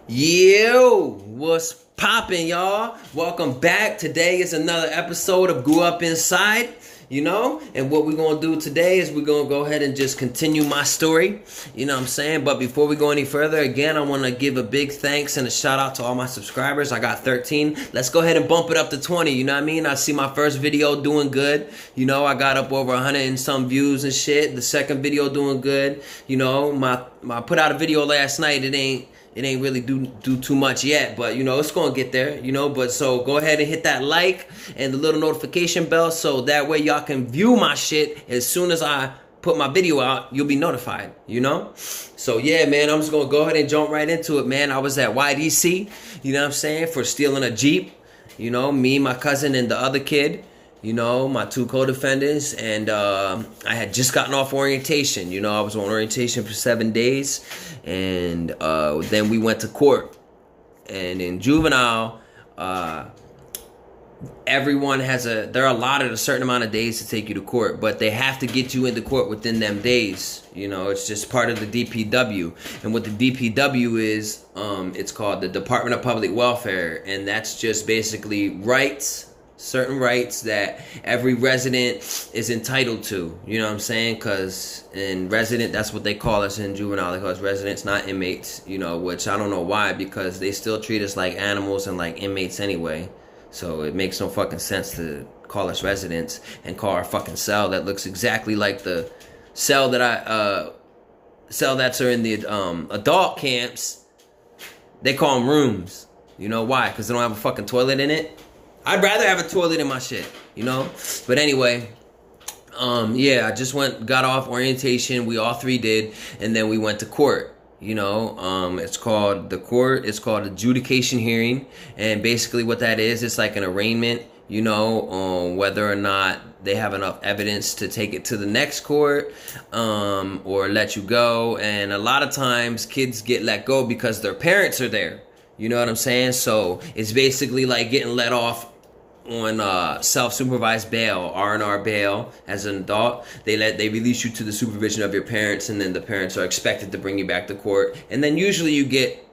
Yo, what's poppin', y'all? Welcome back. Today is another episode of Grew Up Inside, and what we're gonna do today is we're gonna go ahead and just continue my story, you know what I'm saying? But before we go any further, again, I wanna give a big thanks and a shout out to all my subscribers. I got 13. Let's go ahead and bump it up to 20, you know what I mean? I see my first video doing good, I got up over 100 and some views and shit. The second video doing good, I put out a video last night. It ain't really do too much yet, but it's gonna get there, but so go ahead and hit that like and the little notification bell so that way y'all can view my shit as soon as I put my video out. You'll be notified, so yeah, man, I'm just gonna go ahead and jump right into it, man. I was at YDC, for stealing a Jeep, me, my cousin, and the other kid, my two co-defendants, and I had just gotten off orientation. I was on orientation for 7 days, and then we went to court. And in juvenile, everyone they're allotted a certain amount of days to take you to court, but they have to get you into court within them days. It's just part of the DPW. And what the DPW is, it's called the Department of Public Welfare, and that's just basically certain rights that every resident is entitled to, because in resident, that's what they call us in juvenile. They call us residents, not inmates, which I don't know why, because they still treat us like animals and like inmates anyway. So it makes no fucking sense to call us residents and call our fucking cell that looks exactly like the cell that that's in the adult camps. They call them rooms. You know why? Because they don't have a fucking toilet in it. I'd rather have a toilet in my shit, But anyway, I just got off orientation. We all three did, and then we went to court. It's called adjudication hearing, and basically what that is, it's like an arraignment, on whether or not they have enough evidence to take it to the next court, or let you go. And a lot of times kids get let go because their parents are there. You know what I'm saying? So it's basically like getting let off on self-supervised bail, R&R bail. As an adult, they release you to the supervision of your parents, and then the parents are expected to bring you back to court. And then usually you get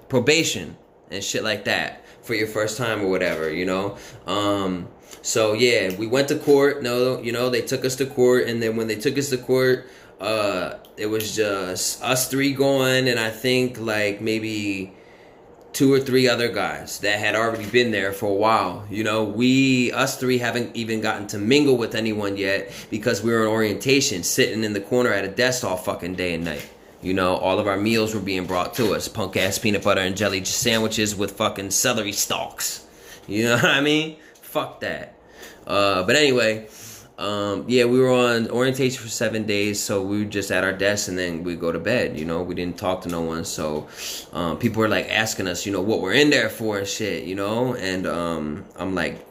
probation and shit like that for your first time or whatever, So yeah, we went to court. They took us to court, and then when they took us to court, it was just us three going, and I think like maybe 2 or 3 other guys that had already been there for a while. Us three haven't even gotten to mingle with anyone yet because we were in orientation, sitting in the corner at a desk all fucking day and night. All of our meals were being brought to us. Punk ass peanut butter and jelly sandwiches with fucking celery stalks. You know what I mean? Fuck that. But anyway, we were on orientation for 7 days, so we were just at our desks, and then we go to bed. We didn't talk to no one, so people were like asking us, what we're in there for and shit, and I'm like,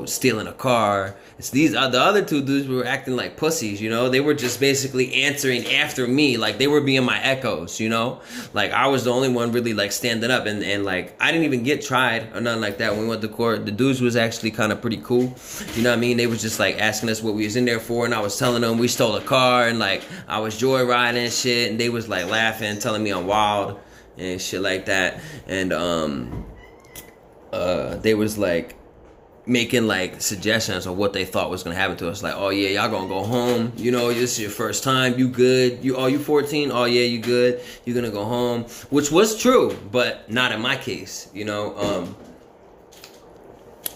stealing a car. It's the other two dudes were acting like pussies, they were just basically answering after me, like they were being my echoes, like I was the only one really like standing up, and like I didn't even get tried or nothing like that when we went to court. The dudes was actually kind of pretty cool, you know what I mean? They was just like asking us what we was in there for, and I was telling them we stole a car, and like I was joyriding and shit, and they was like laughing, telling me I'm wild and shit like that, and they was like making like suggestions of what they thought was gonna happen to us, like, oh yeah, y'all gonna go home, this is your first time, you good, you 14, oh yeah, you good, you're gonna go home, which was true, but not in my case.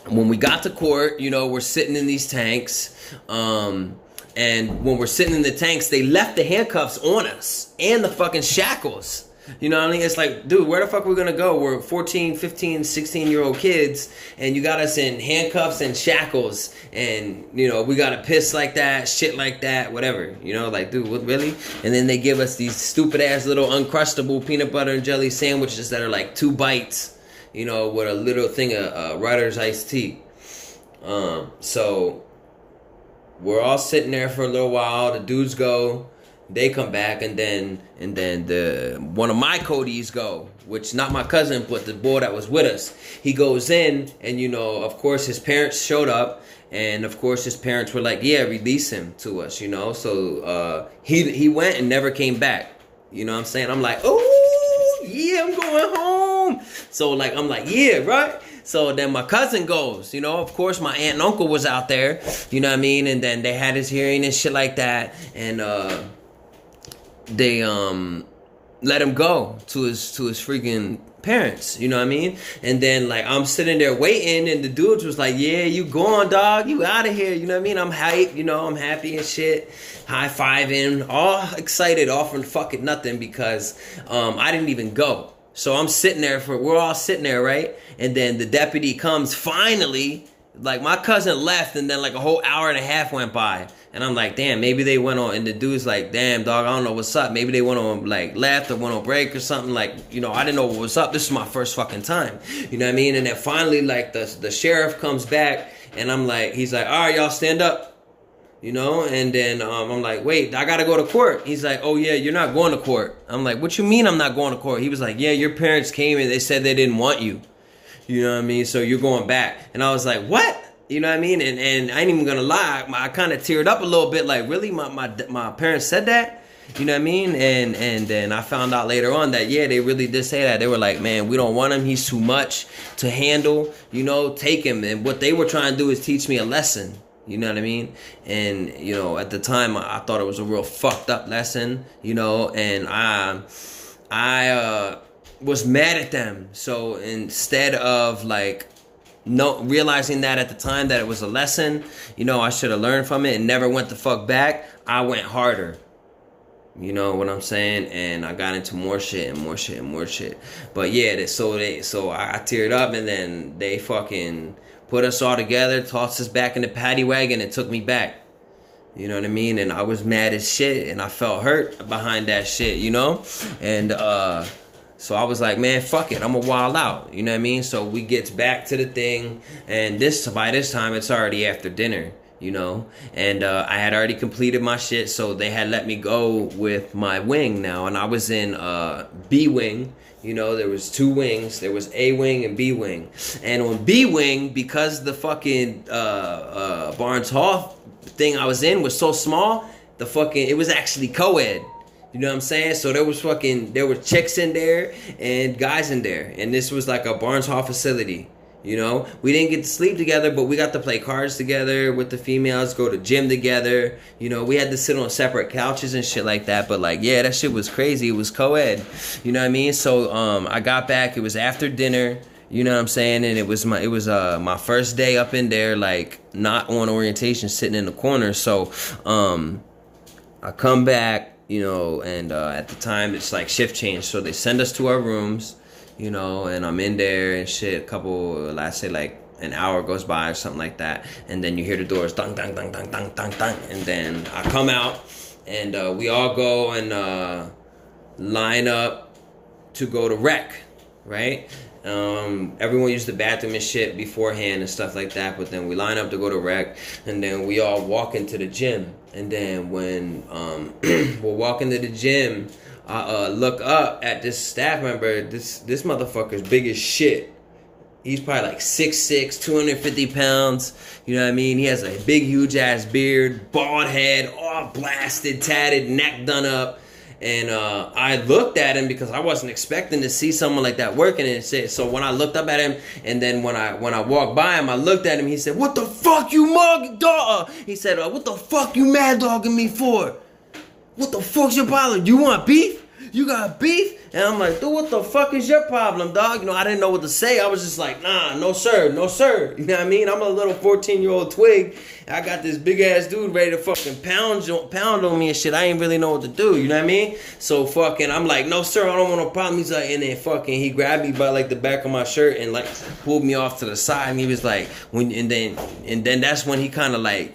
When we got to court, we're sitting in these tanks, and when we're sitting in the tanks, they left the handcuffs on us and the fucking shackles. You know what I mean? It's like, dude, where the fuck are we gonna go? We're 14, 15, 16-year-old kids, and you got us in handcuffs and shackles, and, we gotta piss like that, shit like that, whatever. Like, dude, what, really? And then they give us these stupid-ass little Uncrustable peanut butter and jelly sandwiches that are like 2 bites, with a little thing of Ryder's iced tea. So we're all sitting there for a little while. The dudes go, they come back, and then one of my Codys go, which not my cousin, but the boy that was with us. He goes in, and of course his parents showed up, and of course his parents were like, yeah, release him to us, So he went and never came back. You know what I'm saying? I'm like, oh yeah, I'm going home. So like, I'm like, yeah, right. So then my cousin goes, you know, of course my aunt and uncle was out there, you know what I mean? And then they had his hearing and shit like that. And they let him go to his freaking parents, you know what I mean? And then like I'm sitting there waiting, and the dudes was like, yeah, you going, dog, you out of here, you know what I mean? I'm hyped, you know, I'm happy and shit, high-fiving, all excited, offering fucking nothing, because I didn't even go. So I'm sitting there we're all sitting there, right? And then the deputy comes finally. Like my cousin left, and then like a whole hour and a half went by, and I'm like, damn, maybe they went on. And the dude's like, damn, dog, I don't know what's up. Maybe they went on, like, left or went on break or something. Like, you know, I didn't know what was up. This is my first fucking time, you know what I mean? And then finally, like, the sheriff comes back, and I'm like, he's like, all right, y'all stand up, you know? And then I'm like, wait, I gotta go to court. He's like, oh yeah, you're not going to court. I'm like, what you mean I'm not going to court? He was like, yeah, your parents came and they said they didn't want you. You know what I mean? So you're going back. And I was like, what? You know what I mean? And I ain't even gonna lie, I kind of teared up a little bit. Like, really? My parents said that? You know what I mean? And then I found out later on that, yeah, they really did say that. They were like, man, we don't want him. He's too much to handle. You know, take him. And what they were trying to do is teach me a lesson. You know what I mean? And, you know, at the time, I thought it was a real fucked up lesson, you know, and I was mad at them. So instead of like realizing that at the time that it was a lesson, you know, I should have learned from it and never went the fuck back, I went harder. You know what I'm saying? And I got into more shit and more shit and more shit. But yeah, so I teared up, and then they fucking put us all together, tossed us back in the paddy wagon, and took me back. You know what I mean? And I was mad as shit, and I felt hurt behind that shit, you know? And so I was like, man, fuck it, I'm gonna wild out. You know what I mean? So we gets back to the thing, and by this time it's already after dinner, you know? And I had already completed my shit, so they had let me go with my wing now. And I was in B wing. You know, there was two wings. There was A wing and B wing. And on B wing, because the fucking Barnes Hall thing I was in was so small, it was actually co-ed. You know what I'm saying? So there were chicks in there and guys in there. And this was like a Barnes Hall facility. You know, we didn't get to sleep together, but we got to play cards together with the females, go to gym together. You know, we had to sit on separate couches and shit like that. But like, yeah, that shit was crazy. It was co-ed. You know what I mean? So I got back. It was after dinner. You know what I'm saying? And it was my first day up in there, like not on orientation, sitting in the corner. So I come back, you know, and at the time it's like shift change. So they send us to our rooms. You know, and I'm in there and shit. Let's say like an hour goes by or something like that. And then you hear the doors, dang, dang, dang, dang, dang, dang, dang. And then I come out, and we all go and line up to go to rec, right? Everyone used the bathroom and shit beforehand and stuff like that. But then we line up to go to rec, and then we all walk into the gym. And then when we're walking to the gym, I look up at this staff member. This motherfucker's big as shit. He's probably like 6'6", 250 pounds. You know what I mean? He has a big, huge ass beard, bald head, all blasted, tatted, neck done up. And I looked at him because I wasn't expecting to see someone like that working. And so when I looked up at him, and then when I walked by him, I looked at him. He said, "What the fuck you mug dog?" He said, "What the fuck you mad dogging me for? What the fuck's your problem? You want beef? You got beef?" And I'm like, dude, what the fuck is your problem, dog? You know, I didn't know what to say. I was just like, nah, no sir, no sir. You know what I mean? I'm a little 14-year-old twig. I got this big ass dude ready to fucking pound on me and shit. I ain't really know what to do. You know what I mean? So fucking, I'm like, no sir, I don't want no problem. He's like, and then fucking, he grabbed me by like the back of my shirt and like pulled me off to the side. And he was like, and then that's when he kind of like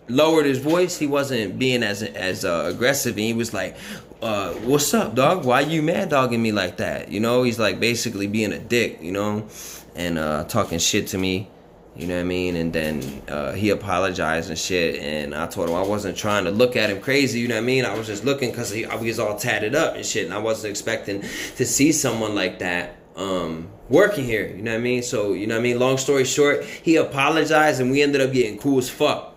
lowered his voice. He wasn't being as aggressive, and he was like, what's up, dog? Why you mad dogging me like that? You know, he's like basically being a dick, you know, and talking shit to me, you know what I mean? And then he apologized and shit, and I told him I wasn't trying to look at him crazy, you know what I mean? I was just looking because he was all tatted up and shit, and I wasn't expecting to see someone like that working here, you know what I mean? So, you know what I mean? Long story short, he apologized, and we ended up getting cool as fuck.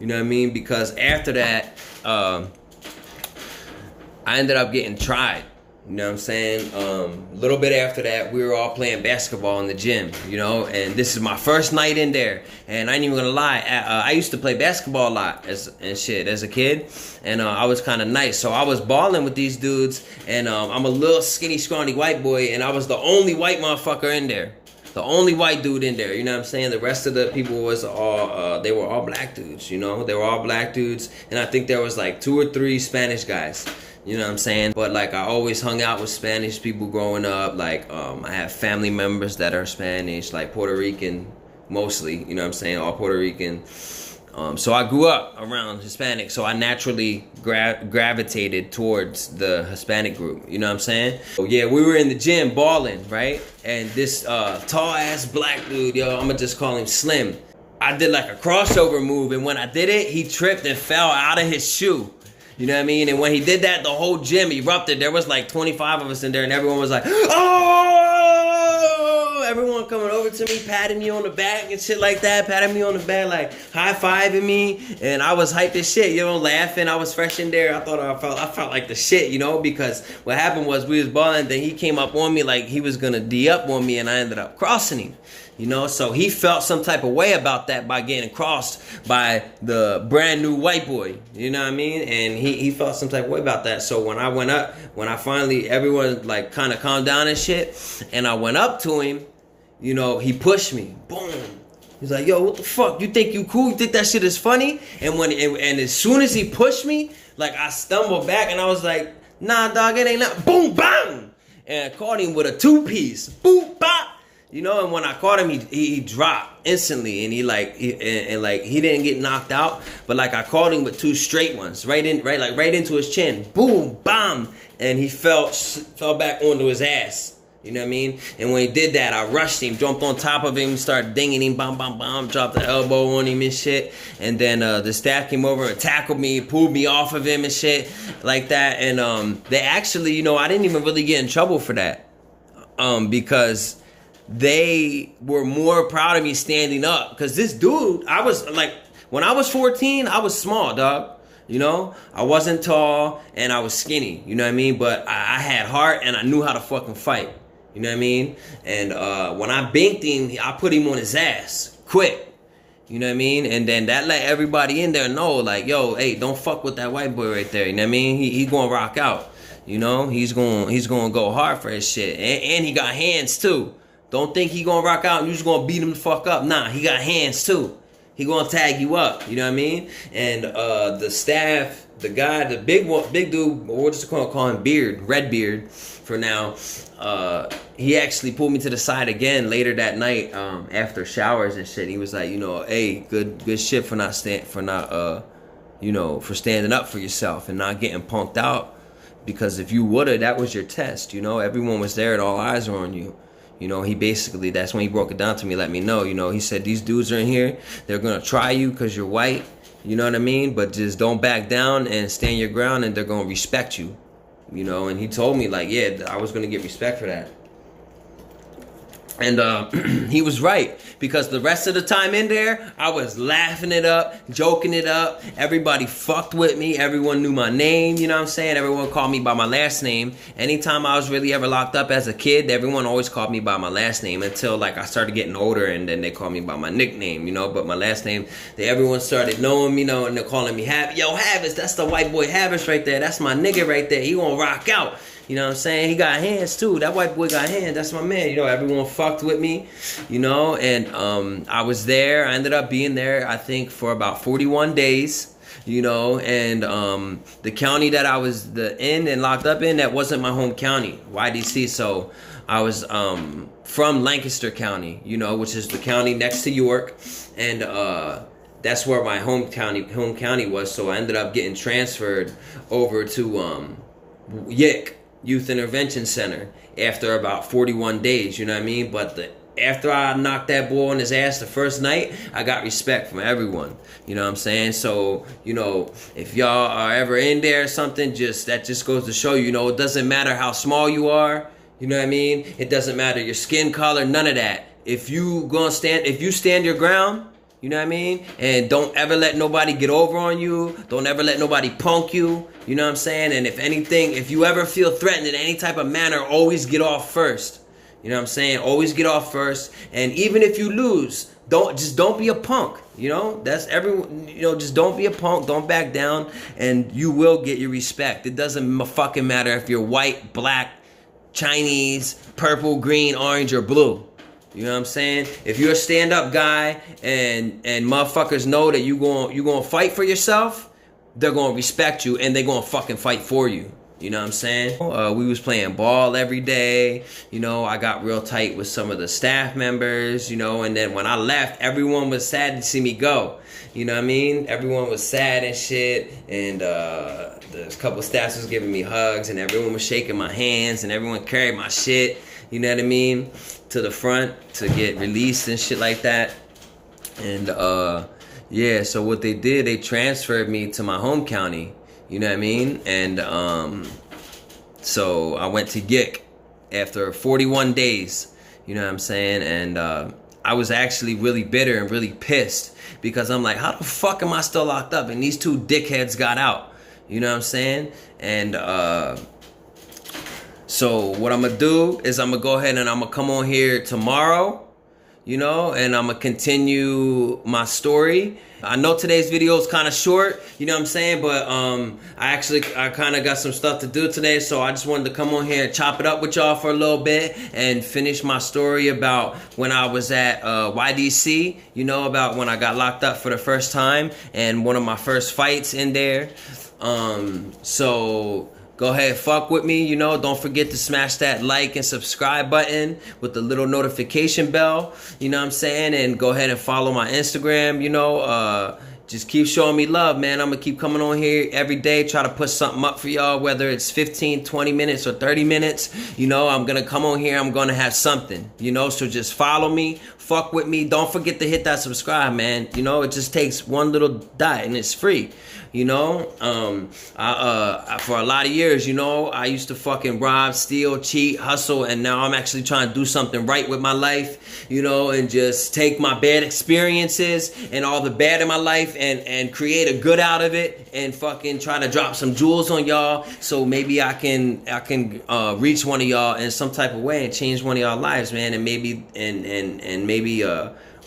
You know what I mean? Because after that, I ended up getting tried. You know what I'm saying? A little bit after that, we were all playing basketball in the gym, you know, and this is my first night in there. And I ain't even gonna lie, I used to play basketball a lot as a kid, and I was kind of nice. So I was balling with these dudes, and I'm a little skinny, scrawny white boy, and I was the only white motherfucker in there. The only white dude in there, you know what I'm saying? The rest of the people was all, they were all black dudes, you know? They were all black dudes, and I think there was like 2 or 3 Spanish guys. You know what I'm saying? But like I always hung out with Spanish people growing up. Like I have family members that are Spanish, like Puerto Rican mostly, you know what I'm saying? All Puerto Rican. So I grew up around Hispanic, so I naturally gravitated towards the Hispanic group, you know what I'm saying? So yeah, we were in the gym balling, right? And this tall ass black dude, yo, I'm gonna just call him Slim. I did like a crossover move, and when I did it, he tripped and fell out of his shoe. You know what I mean? And when he did that, the whole gym erupted. There was like 25 of us in there, and everyone was like, oh! Everyone coming over to me, patting me on the back and shit like that, patting me on the back, like high-fiving me. And I was hyped as shit, you know, laughing. I was fresh in there. I felt like the shit, you know, because what happened was we was balling, then he came up on me like he was gonna D-up on me, and I ended up crossing him. You know, so he felt some type of way about that by getting crossed by the brand new white boy. You know what I mean? And he felt some type of way about that. So when I went up, when I finally, everyone like kind of calmed down and shit, and I went up to him, you know, he pushed me. Boom. He's like, yo, what the fuck? You think you cool? You think that shit is funny? And and as soon as he pushed me, like I stumbled back and I was like, nah, dog, it ain't nothing. Boom, bang! And I caught him with a 2-piece. Boom, bop! You know, and when I caught him, he dropped instantly, and he didn't get knocked out, but like I caught him with 2 straight ones, right into his chin, boom, bam, and he fell back onto his ass. You know what I mean? And when he did that, I rushed him, jumped on top of him, started dinging him, bam, bam, bam, dropped the elbow on him and shit. And then the staff came over and tackled me, pulled me off of him and shit like that. And they actually, you know, I didn't even really get in trouble for that, because they were more proud of me standing up. Because this dude, I was like, when I was 14, I was small, dog. You know, I wasn't tall and I was skinny, you know what I mean? But I had heart and I knew how to fucking fight, you know what I mean? And when I banked him, I put him on his ass quick, you know what I mean? And then that let everybody in there know, like, yo, hey, don't fuck with that white boy right there, you know what I mean? He gonna rock out, you know? He's gonna go hard for his shit. And he got hands too. Don't think he gonna rock out and you just gonna beat him the fuck up. Nah, he got hands too. He gonna tag you up, you know what I mean? And the staff, the guy, the big dude, we're just gonna call him Redbeard for now. He actually pulled me to the side again later that night, after showers and shit. He was like, you know, hey, good shit for standing up for yourself and not getting punked out. Because if you woulda, that was your test, you know. Everyone was there and all eyes were on you. You know, he basically, that's when he broke it down to me, let me know, you know, he said, these dudes are in here, they're going to try you because you're white, you know what I mean? But just don't back down and stand your ground and they're going to respect you, you know? And he told me, like, yeah, I was going to get respect for that. And he was right, because the rest of the time in there, I was laughing it up, joking it up. Everybody fucked with me. Everyone knew my name, you know what I'm saying? Everyone called me by my last name. Anytime I was really ever locked up as a kid, everyone always called me by my last name until, like, I started getting older, and then they called me by my nickname, you know? But my last name, everyone started knowing me, you know, and they're calling me Yo, Havis, that's the white boy Havis right there. That's my nigga right there. He gonna rock out. You know what I'm saying? He got hands too. That white boy got hands. That's my man. You know, everyone fucked with me, you know, and I was there. I ended up being there, I think, for about 41 days, you know, and the county that I was in and locked up in, that wasn't my home county, YDC. So I was from Lancaster County, you know, which is the county next to York, and that's where my home county was. So I ended up getting transferred over to YIC, Youth Intervention Center, after about 41 days, you know what I mean? But after I knocked that boy on his ass the first night, I got respect from everyone, you know what I'm saying? So, you know, if y'all are ever in there or something, that just goes to show you know, it doesn't matter how small you are, you know what I mean? It doesn't matter your skin color, none of that. If you stand your ground, You know what I mean? And don't ever let nobody get over on you. Don't ever let nobody punk you. You know what I'm saying? And if anything, if you ever feel threatened in any type of manner, always get off first. You know what I'm saying? Always get off first. And even if you lose, don't be a punk. You know, that's everyone. You know, just don't be a punk. Don't back down, and you will get your respect. It doesn't fucking matter if you're white, black, Chinese, purple, green, orange, or blue. You know what I'm saying? If you're a stand-up guy and motherfuckers know that you gonna fight for yourself, they're gonna respect you and they're gonna fucking fight for you. You know what I'm saying? We was playing ball every day. You know, I got real tight with some of the staff members, you know, and then when I left, everyone was sad to see me go. You know what I mean? Everyone was sad and shit, and there's a couple of staffs was giving me hugs, and everyone was shaking my hands, and everyone carried my shit, you know what I mean, to the front to get released and shit like that. And yeah, so what they did, they transferred me to my home county. You know what I mean? And so I went to Yick after 41 days. You know what I'm saying? And I was actually really bitter and really pissed because I'm like, how the fuck am I still locked up? And these two dickheads got out. You know what I'm saying? And so what I'm going to do is I'm going to go ahead and I'm going to come on here tomorrow, you know, and I'm going to continue my story. I know today's video is kind of short, you know what I'm saying, but I kind of got some stuff to do today, so I just wanted to come on here and chop it up with y'all for a little bit and finish my story about when I was at YDC, you know, about when I got locked up for the first time and one of my first fights in there. So go ahead, fuck with me, you know. Don't forget to smash that like and subscribe button with the little notification bell, you know what I'm saying? And go ahead and follow my Instagram, you know. Just keep showing me love, man. I'm going to keep coming on here every day, try to put something up for y'all, whether it's 15, 20 minutes or 30 minutes. You know, I'm going to come on here. I'm going to have something, you know. So just follow me, fuck with me. Don't forget to hit that subscribe, man. You know, it just takes one little dot and it's free. You know, for a lot of years, you know, I used to fucking rob, steal, cheat, hustle, and now I'm actually trying to do something right with my life, you know, and just take my bad experiences and all the bad in my life and create a good out of it and fucking try to drop some jewels on y'all so maybe I can reach one of y'all in some type of way and change one of y'all lives, man, and maybe and maybe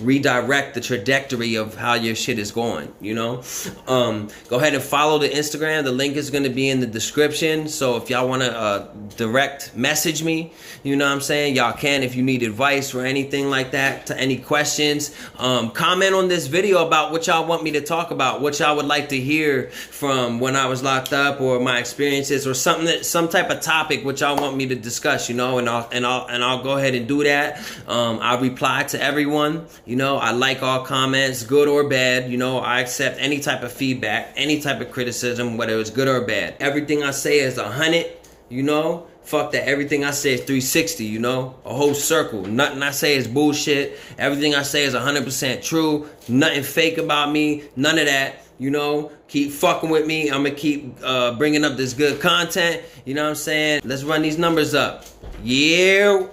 redirect the trajectory of how your shit is going, you know. Go ahead and follow the Instagram. The link is going to be in the description, so if y'all want to direct message me, you know what I'm saying, y'all can. If you need advice or anything like that, to any questions, comment on this video about what y'all want me to talk about, what y'all would like to hear from when I was locked up, or my experiences, or some type of topic which y'all want me to discuss, you know, and I'll go ahead and do that. I'll reply to everyone. You know, I like all comments, good or bad. You know, I accept any type of feedback, any type of criticism, whether it's good or bad. Everything I say is 100, you know. Fuck that. Everything I say is 360, you know. A whole circle. Nothing I say is bullshit. Everything I say is 100% true. Nothing fake about me. None of that. You know, keep fucking with me. I'm going to keep bringing up this good content. You know what I'm saying? Let's run these numbers up. Yeah.